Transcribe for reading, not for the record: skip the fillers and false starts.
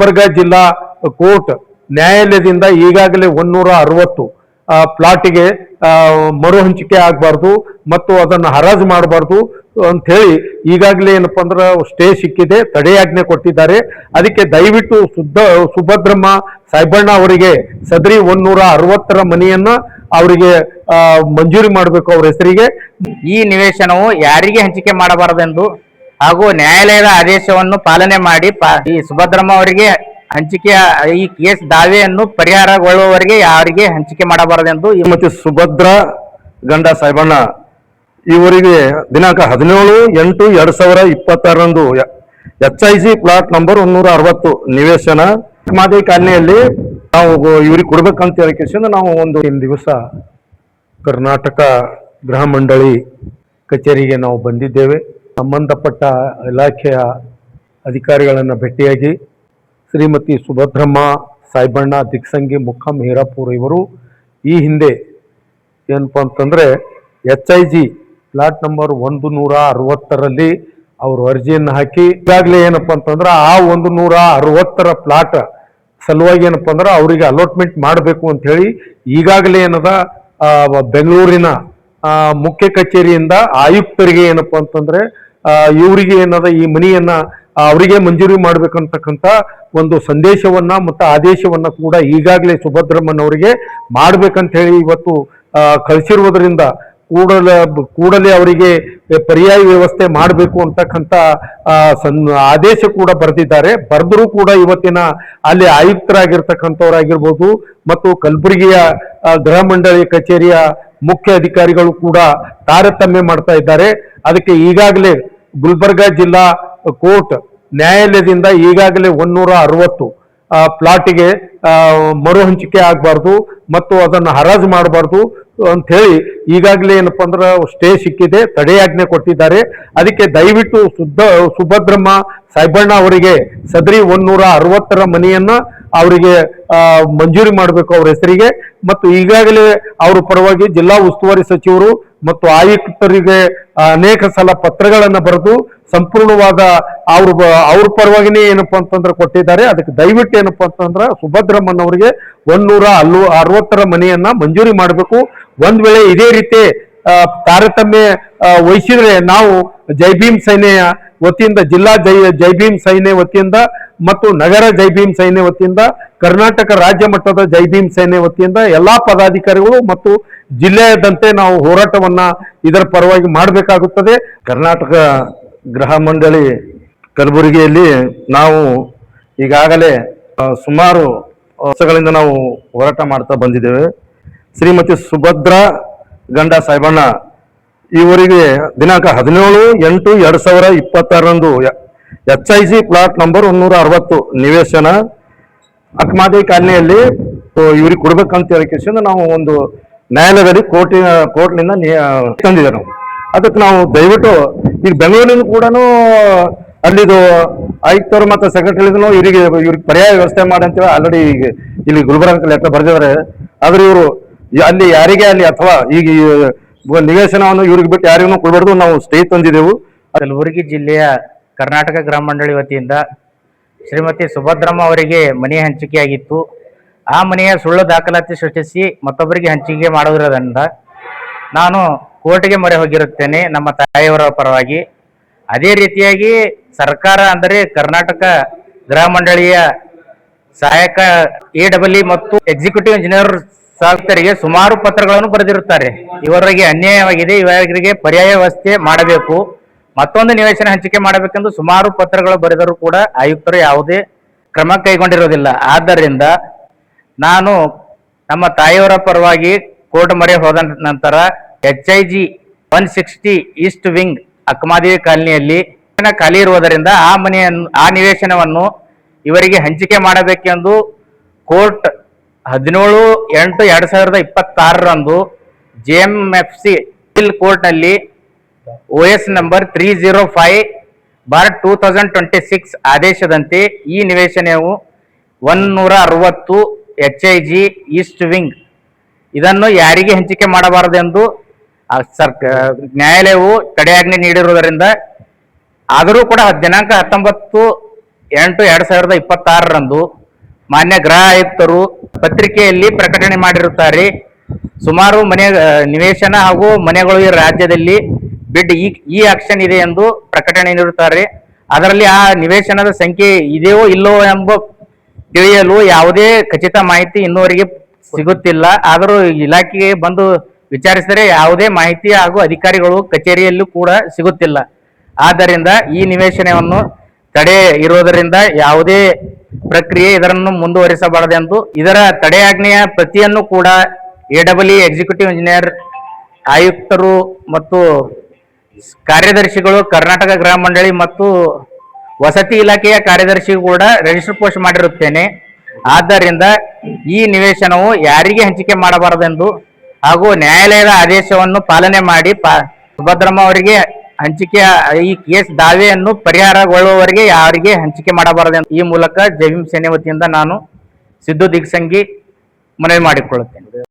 ಗುಲ್ಬರ್ಗ ಜಿಲ್ಲಾ ಕೋರ್ಟ್ ನ್ಯಾಯಾಲಯದಿಂದ ಈಗಾಗಲೇ 160 ಪ್ಲಾಟಿಗೆ ಮರು ಹಂಚಿಕೆ ಆಗಬಾರ್ದು ಮತ್ತು ಅದನ್ನು ಹರಾಜು ಮಾಡಬಾರ್ದು ಅಂತ ಹೇಳಿ ಈಗಾಗಲೇ ಏನಪ್ಪಾ ಅಂದ್ರೆ ಸ್ಟೇ ಸಿಕ್ಕಿದೆ, ತಡೆಯಾಜ್ಞೆ ಕೊಟ್ಟಿದ್ದಾರೆ. ಅದಕ್ಕೆ ದಯವಿಟ್ಟು ಸುಭದ್ರಮ್ಮ ಸಾಯ್ಬಣ್ಣ ಅವರಿಗೆ ಸದರಿ 160 ಮನೆಯನ್ನ ಅವರಿಗೆ ಮಂಜೂರಿ ಮಾಡಬೇಕು ಅವ್ರ ಹೆಸರಿಗೆ. ಈ ನಿವೇಶನವು ಯಾರಿಗೆ ಹಂಚಿಕೆ ಮಾಡಬಾರದೆಂದು ಹಾಗೂ ನ್ಯಾಯಾಲಯದ ಆದೇಶವನ್ನು ಪಾಲನೆ ಮಾಡಿ ಈ ಸುಭದ್ರಮ್ಮ ಅವರಿಗೆ ಹಂಚಿಕೆ ಈ ಕೇಸ್ ದಾವೆಯನ್ನು ಪರಿಹಾರಗೊಳ್ಳುವವರೆಗೆ ಯಾರಿಗೆ ಹಂಚಿಕೆ ಮಾಡಬಾರದೆಂದು ಮತ್ತೆ ಸುಭದ್ರ ಗಂಡ ಸಾಯ್ಬಣ್ಣ ಇವರಿಗೆ ದಿನಾಂಕ 17/8/2026 HIC ಪ್ಲಾಟ್ ನಂಬರ್ 160 ನಿವೇಶನ ಮಾದಿ ಕಾಲನಿಯಲ್ಲಿ ನಾವು ಇವ್ರಿಗೆ ಕೊಡ್ಬೇಕಂತ ಹೇಳಿ ನಾವು ಒಂದು ದಿವಸ ಕರ್ನಾಟಕ ಗೃಹ ಮಂಡಳಿ ಕಚೇರಿಗೆ ನಾವು ಬಂದಿದ್ದೇವೆ. ಸಂಬಂಧಪಟ್ಟ ಇಲಾಖೆಯ ಅಧಿಕಾರಿಗಳನ್ನು ಭೇಟಿಯಾಗಿ ಶ್ರೀಮತಿ ಸುಭದ್ರಮ್ಮ ಸಾಯ್ಬಣ್ಣ ದಿಕ್ಸಂಗಿ ಮುಖಂ ಹೀರಾಪುರ ಇವರು ಈ ಹಿಂದೆ ಏನಪ್ಪ ಅಂತಂದ್ರೆ HIG ಪ್ಲಾಟ್ ನಂಬರ್ 160ರಲ್ಲಿ ಅವರು ಅರ್ಜಿಯನ್ನು ಹಾಕಿ ಈಗಾಗಲೇ ಏನಪ್ಪಾ ಅಂತಂದ್ರೆ ಆ 160 ಪ್ಲಾಟ್ ಸಲುವಾಗಿ ಏನಪ್ಪಾ ಅಂದ್ರೆ ಅವರಿಗೆ ಅಲಾಟ್ಮೆಂಟ್ ಮಾಡಬೇಕು ಅಂತ ಹೇಳಿ ಈಗಾಗಲೇ ಏನದ ಬೆಂಗಳೂರಿನ ಮುಖ್ಯ ಕಚೇರಿಯಿಂದ ಆಯುಕ್ತರಿಗೆ ಏನಪ್ಪಾ ಅಂತಂದ್ರೆ ಇವರಿಗೆ ಏನದ ಈ ಮನೆಯನ್ನ ಅವರಿಗೆ ಮಂಜೂರಿ ಮಾಡ್ಬೇಕಂತಕ್ಕಂಥ ಒಂದು ಸಂದೇಶವನ್ನ ಮತ್ತು ಆದೇಶವನ್ನ ಕೂಡ ಈಗಾಗಲೇ ಸುಭದ್ರಮ್ಮನವರಿಗೆ ಮಾಡ್ಬೇಕಂತ ಹೇಳಿ ಇವತ್ತು ಕಳಿಸಿರುವುದರಿಂದ ಕೂಡಲೇ ಅವರಿಗೆ ಪರ್ಯಾಯ ವ್ಯವಸ್ಥೆ ಮಾಡಬೇಕು ಅಂತಕ್ಕಂಥ ಆದೇಶ ಕೂಡ ಬರೆದಿದ್ದಾರೆ. ಬರೆದರೂ ಕೂಡ ಇವತ್ತಿನ ಅಲ್ಲಿ ಆಯುಕ್ತರಾಗಿರ್ತಕ್ಕಂಥವರಾಗಿರ್ಬೋದು ಮತ್ತು ಕಲಬುರಗಿಯ ಗೃಹ ಮಂಡಳಿ ಕಚೇರಿಯ ಮುಖ್ಯ ಅಧಿಕಾರಿಗಳು ಕೂಡ ತಾರತಮ್ಯ ಮಾಡ್ತಾ ಇದ್ದಾರೆ. ಅದಕ್ಕೆ ಈಗಾಗಲೇ ಗುಲ್ಬರ್ಗ ಜಿಲ್ಲಾ ಕೋರ್ಟ್ ನ್ಯಾಯಾಲಯದಿಂದ ಈಗಾಗಲೇ 160 ಪ್ಲಾಟಿಗೆ ಮರು ಹಂಚಿಕೆ ಆಗಬಾರ್ದು ಮತ್ತು ಅದನ್ನು ಹರಾಜು ಮಾಡಬಾರ್ದು ಅಂತ ಹೇಳಿ ಈಗಾಗಲೇ ಏನಪ್ಪಾ ಅಂದ್ರೆ ಸ್ಟೇ ಸಿಕ್ಕಿದೆ, ತಡೆಯಾಜ್ಞೆ ಕೊಟ್ಟಿದ್ದಾರೆ. ಅದಕ್ಕೆ ದಯವಿಟ್ಟು ಸುಭದ್ರಮ್ಮ ಸಾಯ್ಬಣ್ಣ ಅವರಿಗೆ ಸದರಿ 160 ಮನೆಯನ್ನ ಅವರಿಗೆ ಮಂಜೂರಿ ಮಾಡಬೇಕು ಅವ್ರ ಹೆಸರಿಗೆ. ಮತ್ತು ಈಗಾಗಲೇ ಅವ್ರ ಪರವಾಗಿ ಜಿಲ್ಲಾ ಉಸ್ತುವಾರಿ ಸಚಿವರು ಮತ್ತು ಆಯುಕ್ತರಿಗೆ ಅನೇಕ ಸಲ ಪತ್ರಗಳನ್ನು ಬರೆದು ಸಂಪೂರ್ಣವಾದ ಅವ್ರ ಪರವಾಗಿನೇ ಏನಪ್ಪಾ ಅಂತಂದ್ರೆ ಕೊಟ್ಟಿದ್ದಾರೆ. ಅದಕ್ಕೆ ದಯವಿಟ್ಟು ಏನಪ್ಪಾ ಅಂತಂದ್ರೆ ಸುಭದ್ರಮ್ಮನವರಿಗೆ 160 ಮನೆಯನ್ನ ಮಂಜೂರಿ ಮಾಡಬೇಕು. ಒಂದ್ ವೇಳೆ ಇದೇ ರೀತಿ ತಾರತಮ್ಯ ವಹಿಸಿದ್ರೆ ನಾವು ಜೈ ಭೀಮ್ ಸೇನೆಯ ವತಿಯಿಂದ ಜಿಲ್ಲಾ ಜೈ ಭೀಮ್ ಸೇನೆ ವತಿಯಿಂದ ಮತ್ತು ನಗರ ಜೈ ಭೀಮ್ ಸೇನೆ ವತಿಯಿಂದ ಕರ್ನಾಟಕ ರಾಜ್ಯ ಮಟ್ಟದ ಜೈ ಭೀಮ್ ಸೇನೆ ವತಿಯಿಂದ ಎಲ್ಲಾ ಪದಾಧಿಕಾರಿಗಳು ಮತ್ತು ಜಿಲ್ಲೆಯಾದ್ಯಂತ ನಾವು ಹೋರಾಟವನ್ನ ಇದರ ಪರವಾಗಿ ಮಾಡಬೇಕಾಗುತ್ತದೆ. ಕರ್ನಾಟಕ ಗೃಹ ಮಂಡಳಿ ಕಲಬುರಗಿಯಲ್ಲಿ ನಾವು ಈಗಾಗಲೇ ಸುಮಾರು ವರ್ಷಗಳಿಂದ ನಾವು ಹೋರಾಟ ಮಾಡ್ತಾ ಬಂದಿದ್ದೇವೆ. ಶ್ರೀಮತಿ ಸುಭದ್ರ ಗಂಡ ಸಾಯ್ಬಣ್ಣ ಇವರಿಗೆ ದಿನಾಂಕ 17/8/2026 HIC ಪ್ಲಾಟ್ ನಂಬರ್ 160 ನಿವೇಶನ ಅಕ್ಮಾದಿ ಕಾಲನಿಯಲ್ಲಿ ಇವ್ರಿಗೆ ಕೊಡ್ಬೇಕಂತ ಹೇಳಿ ನಾವು ಒಂದು ನ್ಯಾಯಾಲಯದಲ್ಲಿ ಕೋರ್ಟ್ನಿಂದ ತಂದಿದ್ದೇವೆ ನಾವು. ಅದಕ್ಕೆ ನಾವು ದಯವಿಟ್ಟು ಈಗ ಬೆಂಗಳೂರಿನ ಕೂಡ ಅಲ್ಲಿದು ಆಯುಕ್ತರು ಮತ್ತು ಸೆಕ್ರೆಟರಿಗೂ ಇವ್ರಿಗೆ ಪರ್ಯಾಯ ವ್ಯವಸ್ಥೆ ಮಾಡಂತೇಳಿ ಆಲ್ರೆಡಿ ಈಗ ಇಲ್ಲಿ ಗುಲ್ಬರ್ಗ ಲೆಟರ್ ಬರೆದಿದ್ದಾರೆ. ಆದ್ರೆ ಇವರು ಅಲ್ಲಿ ಯಾರಿಗೆ ಅಲ್ಲಿ ಅಥವಾ ಈಗ ನಿವೇಶನವನ್ನು ಇವ್ರಿಗೆ ಬಿಟ್ಟು ಯಾರಿಗೂ ಕೊಡಬಾರ್ದು ನಾವು ಸ್ಟೇ ತಂದಿದ್ದೆವು. ಕಲಬುರಗಿ ಜಿಲ್ಲೆಯ ಕರ್ನಾಟಕ ಗೃಹ ಮಂಡಳಿ ವತಿಯಿಂದ ಶ್ರೀಮತಿ ಸುಭದ್ರಮ್ಮ ಅವರಿಗೆ ಮನೆ ಹಂಚಿಕೆಯಾಗಿತ್ತು. ಆ ಮನೆಯ ಸುಳ್ಳು ದಾಖಲಾತಿ ಸೃಷ್ಟಿಸಿ ಮತ್ತೊಬ್ಬರಿಗೆ ಹಂಚಿಕೆ ಮಾಡುವುದರಿಂದ ನಾನು ಕೋರ್ಟ್ಗೆ ಮೊರೆ ಹೋಗಿರುತ್ತೇನೆ ನಮ್ಮ ತಾಯಿಯವರ ಪರವಾಗಿ. ಅದೇ ರೀತಿಯಾಗಿ ಸರ್ಕಾರ ಅಂದರೆ ಕರ್ನಾಟಕ ಗೃಹ ಮಂಡಳಿಯ ಸಹಾಯಕ AEE ಮತ್ತು ಎಕ್ಸಿಕ್ಯೂಟಿವ್ ಇಂಜಿನಿಯರ್ ಶಾಸಕರಿಗೆ ಸುಮಾರು ಪತ್ರಗಳನ್ನು ಬರೆದಿರುತ್ತಾರೆ. ಇವರಿಗೆ ಅನ್ಯಾಯವಾಗಿದೆ, ಇವರಿಗೆ ಪರ್ಯಾಯ ವ್ಯವಸ್ಥೆ ಮಾಡಬೇಕು, ಮತ್ತೊಂದು ನಿವೇಶನ ಹಂಚಿಕೆ ಮಾಡಬೇಕೆಂದು ಸುಮಾರು ಪತ್ರಗಳು ಬರೆದರೂ ಕೂಡ ಆಯುಕ್ತರು ಯಾವುದೇ ಕ್ರಮ ಕೈಗೊಂಡಿರುವುದಿಲ್ಲ. ಆದ್ದರಿಂದ ನಾನು ನಮ್ಮ ತಾಯಿಯವರ ಪರವಾಗಿ ಕೋರ್ಟ್ ಮೊರೆ ಹೋದ ನಂತರ HIG 160 ಈಸ್ಟ್ ವಿಂಗ್ ಅಕ್ಮಾದೇವಿ ಕಾಲನಿಯಲ್ಲಿ ಖಾಲಿ ಇರುವುದರಿಂದ ಆ ನಿವೇಶನವನ್ನು ಇವರಿಗೆ ಹಂಚಿಕೆ ಮಾಡಬೇಕೆಂದು ಕೋರ್ಟ್ 17/8/2026 JMFC ಕೋರ್ಟ್ನಲ್ಲಿ OS ನಂಬರ್ 305/2026 ಆದೇಶದಂತೆ ಈ ನಿವೇಶನವು 160 HIG ಈಸ್ಟ್ ವಿಂಗ್ ಇದನ್ನು ಯಾರಿಗೆ ಹಂಚಿಕೆ ಮಾಡಬಾರದೆಂದು ನ್ಯಾಯಾಲಯವು ತಡೆಯಾಜ್ಞೆ ನೀಡಿರುವುದರಿಂದ, ಆದರೂ ಕೂಡ ದಿನಾಂಕ 8/2026 ಮಾನ್ಯ ಗೃಹ ಆಯುಕ್ತರು ಪತ್ರಿಕೆಯಲ್ಲಿ ಪ್ರಕಟಣೆ ಮಾಡಿರುತ್ತಾರೆ. ಸುಮಾರು ನಿವೇಶನ ಹಾಗೂ ಮನೆಗಳು ಈ ರಾಜ್ಯದಲ್ಲಿ ಬಿಡ್ ಈ ಆಕ್ಷನ್ ಇದೆ ಎಂದು ಪ್ರಕಟಣೆ ನೀಡುತ್ತಾರೆ. ಅದರಲ್ಲಿ ಆ ನಿವೇಶನದ ಸಂಖ್ಯೆ ಇದೆಯೋ ಇಲ್ಲವೋ ಎಂಬ ತಿಳಿಯಲು ಯಾವುದೇ ಖಚಿತ ಮಾಹಿತಿ ಇನ್ನುವರೆಗೆ ಸಿಗುತ್ತಿಲ್ಲ. ಆದರೂ ಇಲಾಖೆಗೆ ಬಂದು ವಿಚಾರಿಸಿದರೆ ಯಾವುದೇ ಮಾಹಿತಿ ಹಾಗೂ ಅಧಿಕಾರಿಗಳು ಕಚೇರಿಯಲ್ಲೂ ಕೂಡ ಸಿಗುತ್ತಿಲ್ಲ. ಆದ್ದರಿಂದ ಈ ನಿವೇಶನವನ್ನು ತಡೆ ಇರುವುದರಿಂದ ಯಾವುದೇ ಪ್ರಕ್ರಿಯೆ ಇದನ್ನು ಮುಂದುವರಿಸಬಾರದೆಂದು ಇದರ ತಡೆಯಾಜ್ಞೆಯ ಪ್ರತಿಯನ್ನು ಕೂಡ AEE ಎಕ್ಸಿಕ್ಯೂಟಿವ್ ಇಂಜಿನಿಯರ್ ಆಯುಕ್ತರು ಮತ್ತು ಕಾರ್ಯದರ್ಶಿಗಳು ಕರ್ನಾಟಕ ಗೃಹ ಮಂಡಳಿ ಮತ್ತು ವಸತಿ ಇಲಾಖೆಯ ಕಾರ್ಯದರ್ಶಿ ಕೂಡ ರಿಜಿಸ್ಟರ್ ಪೋಸ್ಟ್ ಮಾಡಿರುತ್ತೇನೆ. ಆದ್ದರಿಂದ ಈ ನಿವೇಶನವು ಯಾರಿಗೆ ಹಂಚಿಕೆ ಮಾಡಬಾರದೆಂದು ಹಾಗೂ ನ್ಯಾಯಾಲಯದ ಆದೇಶವನ್ನು ಪಾಲನೆ ಮಾಡಿ ಸುಭದ್ರಮ್ಮ ಅವರಿಗೆ ಹಂಚಿಕೆ ಈ ಕೇಸ್ ದಾವೆಯನ್ನು ಪರಿಹಾರಗೊಳ್ಳುವವರೆಗೆ ಯಾರಿಗೆ ಹಂಚಿಕೆ ಮಾಡಬಾರದೆಂದು ಈ ಮೂಲಕ ಜೈ ಭೀಮ್ ಸೇನೆ ವತಿಯಿಂದ ನಾನು ಸಿದ್ದು ದಿಗ್ಸಂಗಿ ಮನವಿ ಮಾಡಿಕೊಳ್ಳುತ್ತೇನೆ.